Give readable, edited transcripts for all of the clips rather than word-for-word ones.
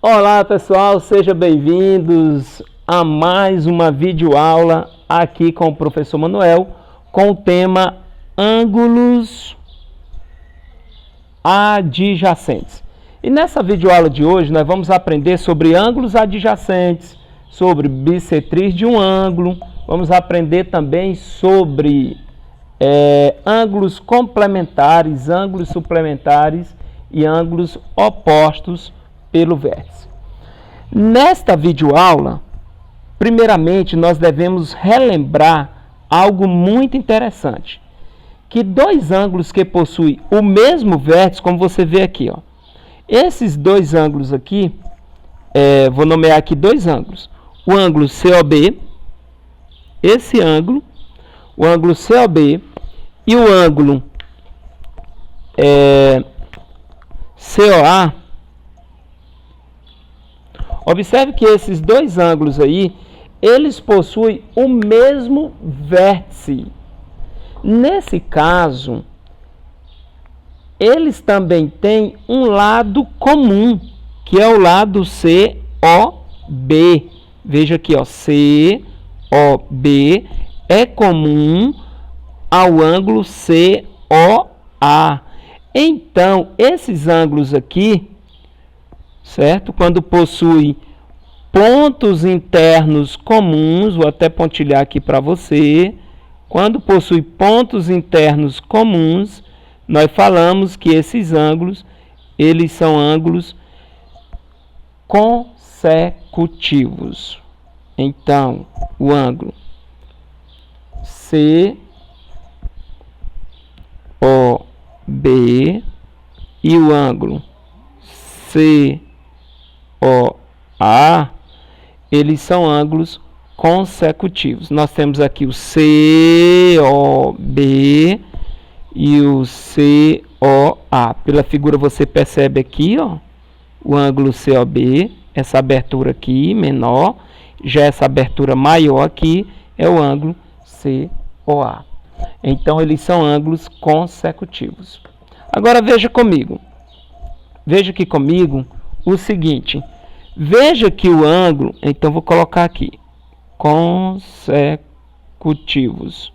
Olá pessoal, sejam bem-vindos a mais uma videoaula aqui com o professor Manuel com o tema ângulos adjacentes. E nessa videoaula de hoje nós vamos aprender sobre ângulos adjacentes, sobre bissetriz de um ângulo, vamos aprender também sobre ângulos complementares, ângulos suplementares e ângulos opostos pelo vértice. Nesta videoaula, primeiramente nós devemos relembrar algo muito interessante, que dois ângulos que possuem o mesmo vértice, como você vê aqui, ó, esses dois ângulos aqui, vou nomear aqui dois ângulos, o ângulo COB, esse ângulo, o ângulo COB e o ângulo COA. Observe que esses dois ângulos aí, eles possuem o mesmo vértice. Nesse caso, eles também têm um lado comum, que é o lado COB. Veja aqui, ó, COB é comum ao ângulo COA. Então, esses ângulos aqui, certo? Quando possui pontos internos comuns, vou até pontilhar aqui para você. Quando possui pontos internos comuns, nós falamos que esses ângulos, eles são ângulos consecutivos. Então, o ângulo COB e o ângulo COA, eles são ângulos consecutivos. Nós temos aqui o COB e o COA. Pela figura você percebe aqui, ó, o ângulo COB, essa abertura aqui menor, já essa abertura maior aqui é o ângulo COA. Então eles são ângulos consecutivos. Agora veja comigo. Veja aqui comigo o seguinte. Veja que o ângulo, então vou colocar aqui, consecutivos.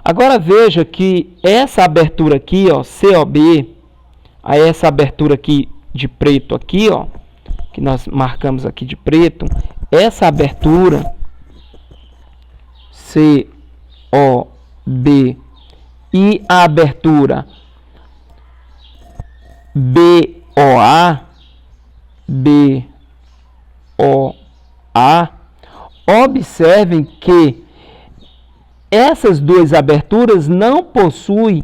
Agora veja que essa abertura aqui, ó, COB, aí essa abertura aqui de preto aqui, ó, que nós marcamos aqui de preto, essa abertura COB e a abertura BOA, observem que essas duas aberturas não possuem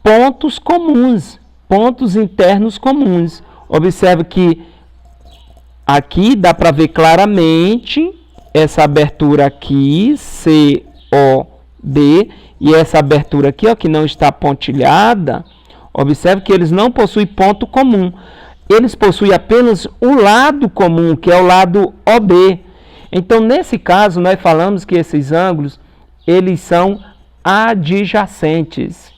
pontos comuns, pontos internos comuns. Observe que aqui dá para ver claramente essa abertura aqui, COB, e essa abertura aqui, ó, que não está pontilhada. Observe que eles não possuem ponto comum. Eles possuem apenas o lado comum, que é o lado OB. Então, nesse caso, nós falamos que esses ângulos, eles são adjacentes.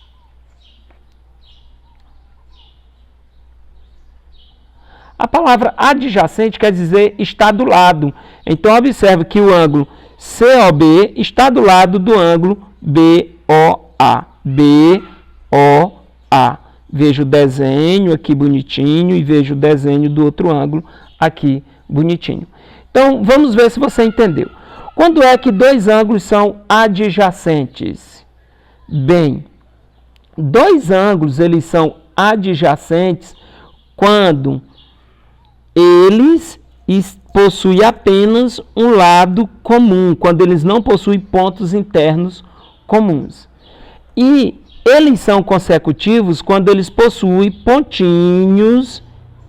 A palavra adjacente quer dizer está do lado. Então, observe que o ângulo COB está do lado do ângulo BOA. BOA. Vejo o desenho aqui bonitinho e vejo o desenho do outro ângulo aqui bonitinho. Então, vamos ver se você entendeu. Quando é que dois ângulos são adjacentes? Bem, dois ângulos eles são adjacentes quando eles possuem apenas um lado comum, quando eles não possuem pontos internos comuns. E eles são consecutivos quando eles possuem pontinhos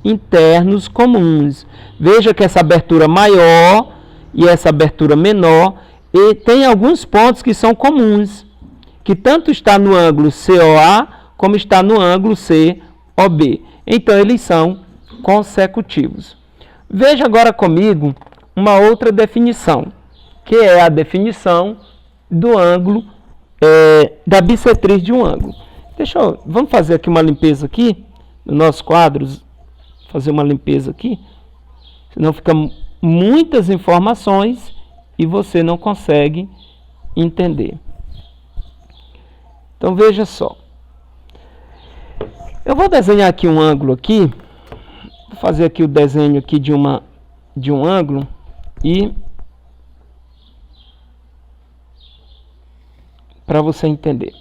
internos comuns. Veja que essa abertura maior e essa abertura menor e tem alguns pontos que são comuns, que tanto está no ângulo COA como está no ângulo COB. Então, eles são consecutivos. Veja agora comigo uma outra definição, que é a definição do ângulo, da bissetriz de um ângulo. Vamos fazer aqui uma limpeza aqui, no nosso quadro, fazer uma limpeza aqui, senão fica muitas informações e você não consegue entender. Então veja só. Eu vou desenhar aqui um ângulo aqui, vou fazer aqui o desenho aqui de um ângulo e para você entender.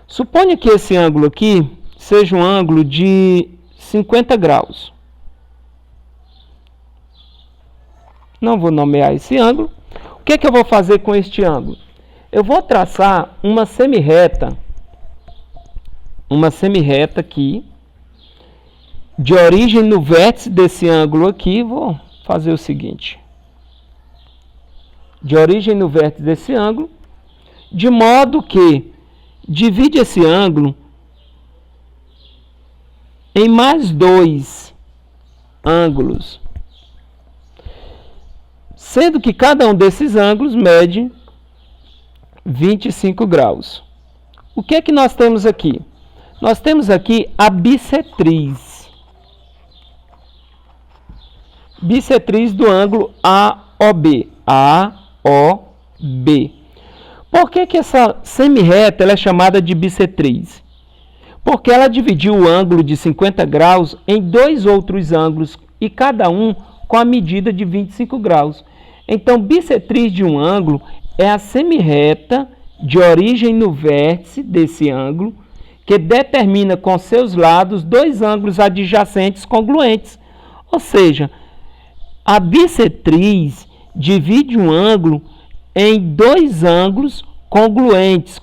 Suponha que esse ângulo aqui seja um ângulo de 50 graus. Não vou nomear esse ângulo. O que é que eu vou fazer com este ângulo? Eu vou traçar uma semirreta aqui, de origem no vértice desse ângulo aqui. Vou fazer o seguinte: de origem no vértice desse ângulo, de modo que divide esse ângulo em mais dois ângulos, sendo que cada um desses ângulos mede 25 graus. O que é que nós temos aqui? Nós temos aqui a bissetriz. Bissetriz do ângulo AOB. AOB. Por que que essa semirreta ela é chamada de bissetriz? Porque ela dividiu o ângulo de 50 graus em dois outros ângulos, e cada um com a medida de 25 graus. Então, bissetriz de um ângulo é a semirreta de origem no vértice desse ângulo, que determina com seus lados dois ângulos adjacentes congruentes. Ou seja, a bissetriz divide um ângulo em dois ângulos congruentes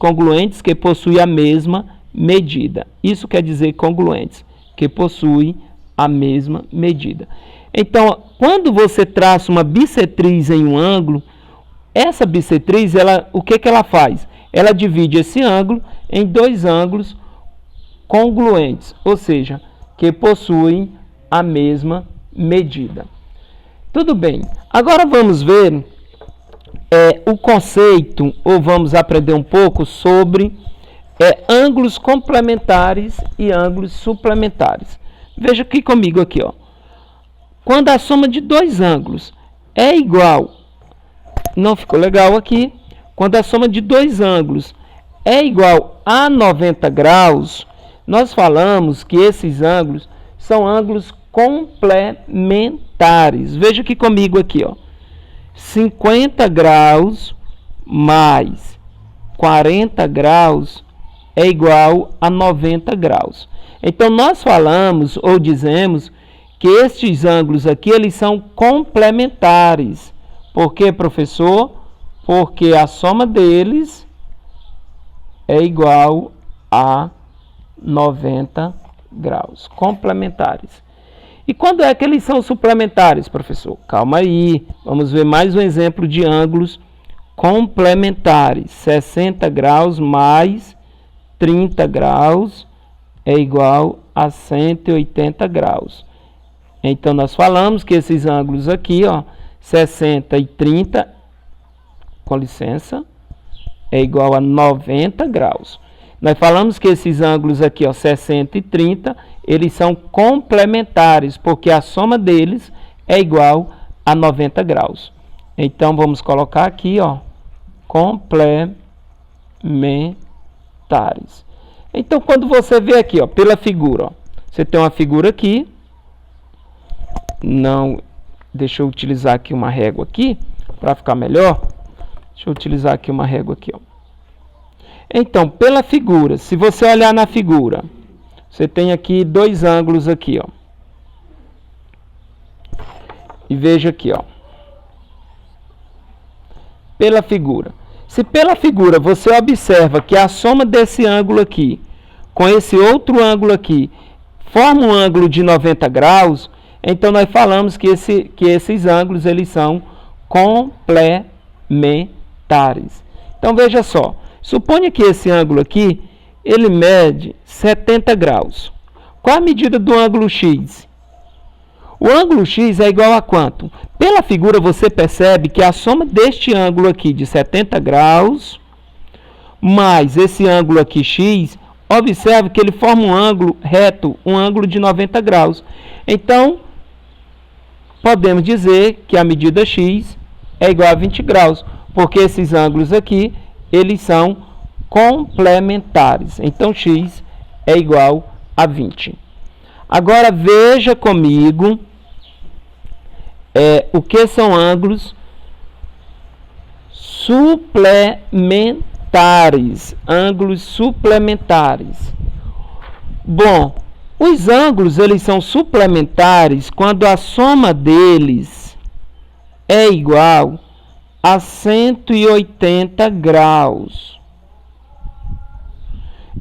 que possuem a mesma medida. Isso quer dizer congruentes, que possuem a mesma medida. Então, quando você traça uma bissetriz em um ângulo, essa bissetriz, o que ela faz? Ela divide esse ângulo em dois ângulos congruentes, ou seja, que possuem a mesma medida. Tudo bem. Agora vamos ver o conceito, ou vamos aprender um pouco sobre ângulos complementares e ângulos suplementares. Veja aqui comigo aqui, ó. Quando a soma de dois ângulos é igual, não ficou legal aqui, quando a soma de dois ângulos é igual a 90 graus, nós falamos que esses ângulos são ângulos complementares. Veja aqui comigo aqui, ó. 50 graus mais 40 graus é igual a 90 graus. Então, nós falamos ou dizemos que estes ângulos aqui, eles são complementares. Por quê, professor? Porque a soma deles é igual a 90 graus. Complementares. E quando é que eles são suplementares, professor? Calma aí, vamos ver mais um exemplo de ângulos complementares. 60 graus mais 30 graus é igual a 180 graus. Então, nós falamos que esses ângulos aqui, ó, 60 e 30, com licença, é igual a 90 graus. Nós falamos que esses ângulos aqui, ó, 60 e 30, eles são complementares, porque a soma deles é igual a 90 graus. Então, vamos colocar aqui, ó, complementares. Então, quando você vê aqui, ó, pela figura, ó, você tem uma figura aqui. Não, deixa eu utilizar aqui uma régua aqui, para ficar melhor. Deixa eu utilizar aqui uma régua aqui, ó. Então, pela figura, se você olhar na figura, você tem aqui dois ângulos aqui, ó. E veja aqui, ó. Pela figura. Se pela figura você observa que a soma desse ângulo aqui com esse outro ângulo aqui forma um ângulo de 90 graus, então nós falamos que esses ângulos eles são complementares. Então veja só, suponha que esse ângulo aqui ele mede 70 graus. Qual a medida do ângulo X? O ângulo X é igual a quanto? Pela figura você percebe que a soma deste ângulo aqui de 70 graus mais esse ângulo aqui X, observe que ele forma um ângulo reto, um ângulo de 90 graus. Então, podemos dizer que a medida x é igual a 20 graus, porque esses ângulos aqui, eles são complementares. Então, x é igual a 20. Agora, veja comigo o que são ângulos suplementares. Ângulos suplementares. Bom, os ângulos, eles são suplementares quando a soma deles é igual a 180 graus.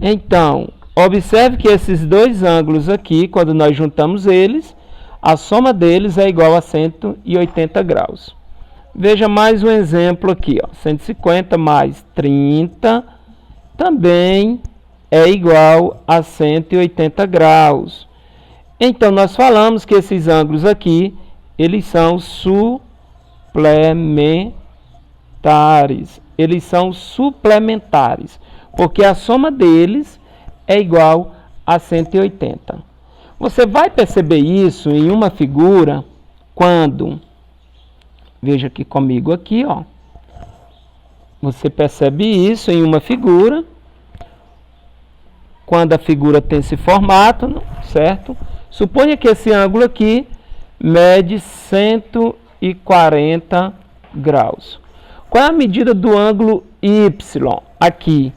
Então, observe que esses dois ângulos aqui, quando nós juntamos eles, a soma deles é igual a 180 graus. Veja mais um exemplo aqui, ó. 150 mais 30 também é igual a 180 graus. Então, nós falamos que esses ângulos aqui, eles são suplementares. Eles são suplementares, porque a soma deles é igual a 180. Você vai perceber isso em uma figura quando, veja aqui comigo aqui, ó. Você percebe isso em uma figura, quando a figura tem esse formato, certo? Suponha que esse ângulo aqui mede 140 graus. Qual é a medida do ângulo Y aqui?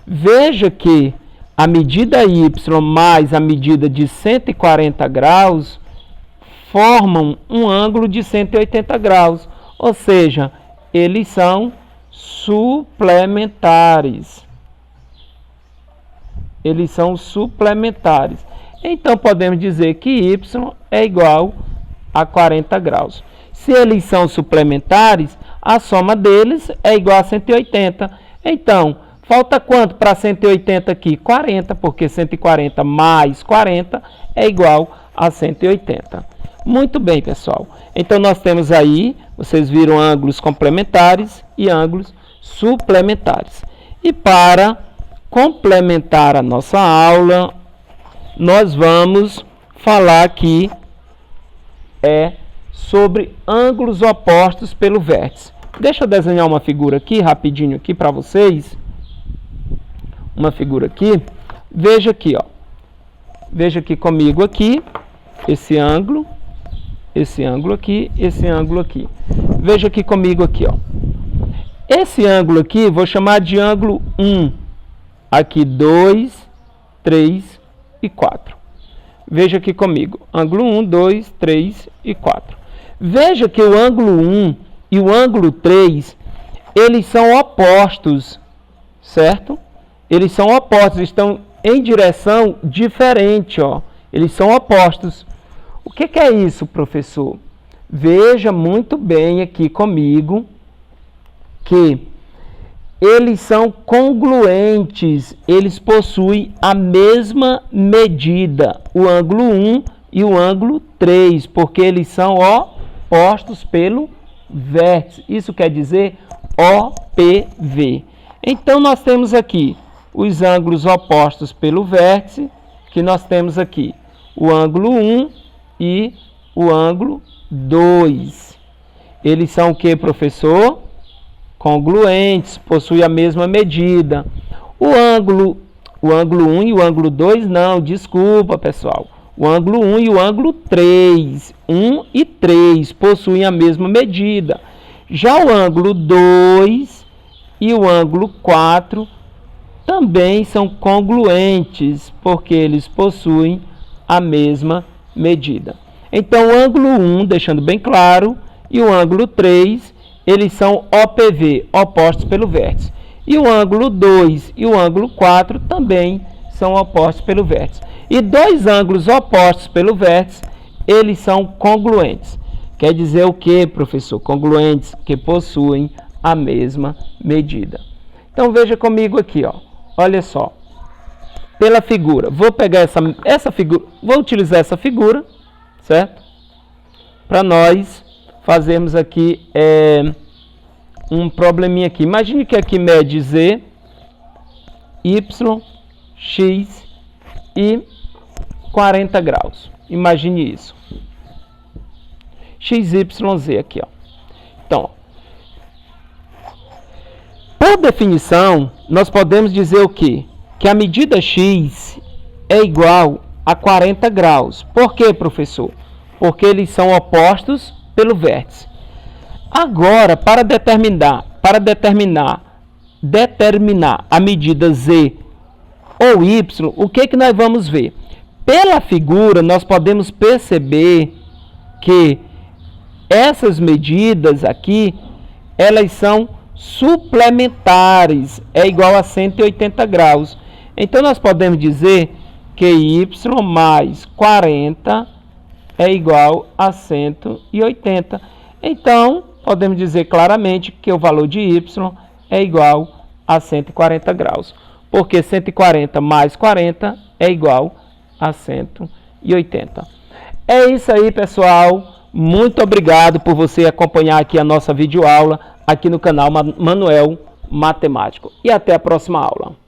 Veja que a medida Y mais a medida de 140 graus formam um ângulo de 180 graus. Ou seja, eles são suplementares. Eles são suplementares. Então, podemos dizer que Y é igual a 40 graus. Se eles são suplementares, a soma deles é igual a 180. Então, falta quanto para 180 aqui? 40, porque 140 mais 40 é igual a 180. Muito bem, pessoal. Então, nós temos aí, vocês viram ângulos complementares e ângulos suplementares. E para complementar a nossa aula, nós vamos falar aqui sobre ângulos opostos pelo vértice. Deixa eu desenhar uma figura aqui, rapidinho aqui para vocês. Uma figura aqui. Veja aqui, ó. Veja aqui comigo aqui, esse ângulo aqui, esse ângulo aqui. Veja aqui comigo aqui, ó. Esse ângulo aqui, vou chamar de ângulo 1. Aqui 2, 3 e 4. Veja aqui comigo. Ângulo 1, 2, 3 e 4. Veja que o ângulo 1 e o ângulo 3, eles são opostos, certo? Eles são opostos, estão em direção diferente, ó. Eles são opostos. O que é isso, professor? Veja muito bem aqui comigo que eles são congruentes, eles possuem a mesma medida, o ângulo 1 e o ângulo 3, porque eles são opostos pelo vértice. Isso quer dizer OPV. Então, nós temos aqui os ângulos opostos pelo vértice, que nós temos aqui o ângulo 1 e o ângulo 2. Eles são o que, professor? Congruentes, possuem a mesma medida. O ângulo 1 e o ângulo 2, não, desculpa, pessoal. O ângulo 1 e o ângulo 3, 1 e 3, possuem a mesma medida. Já o ângulo 2 e o ângulo 4 também são congruentes, porque eles possuem a mesma medida. Então, o ângulo 1, deixando bem claro, e o ângulo 3, eles são OPV, opostos pelo vértice. E o ângulo 2 e o ângulo 4 também são opostos pelo vértice. E dois ângulos opostos pelo vértice, eles são congruentes. Quer dizer o que, professor? Congruentes, que possuem a mesma medida. Então, veja comigo aqui, ó. Olha só. Pela figura. Vou pegar essa figura, vou utilizar essa figura, certo? Para nós fazermos aqui um probleminha aqui. Imagine que aqui mede Z, Y x e 40 graus. Imagine isso. XYZ aqui, ó. Então, por definição, nós podemos dizer o quê? Que a medida x é igual a 40 graus. Por quê, professor? Porque eles são opostos pelo vértice. Agora, para determinar a medida z ou y, o que nós vamos ver? Pela figura, nós podemos perceber que essas medidas aqui, elas são suplementares, é igual a 180 graus. Então, nós podemos dizer que y mais 40 é igual a 180. Então, podemos dizer claramente que o valor de y é igual a 140 graus. Porque 140 mais 40 é igual a 180. É isso aí, pessoal. Muito obrigado por você acompanhar aqui a nossa videoaula aqui no canal Manuel Matemático. E até a próxima aula.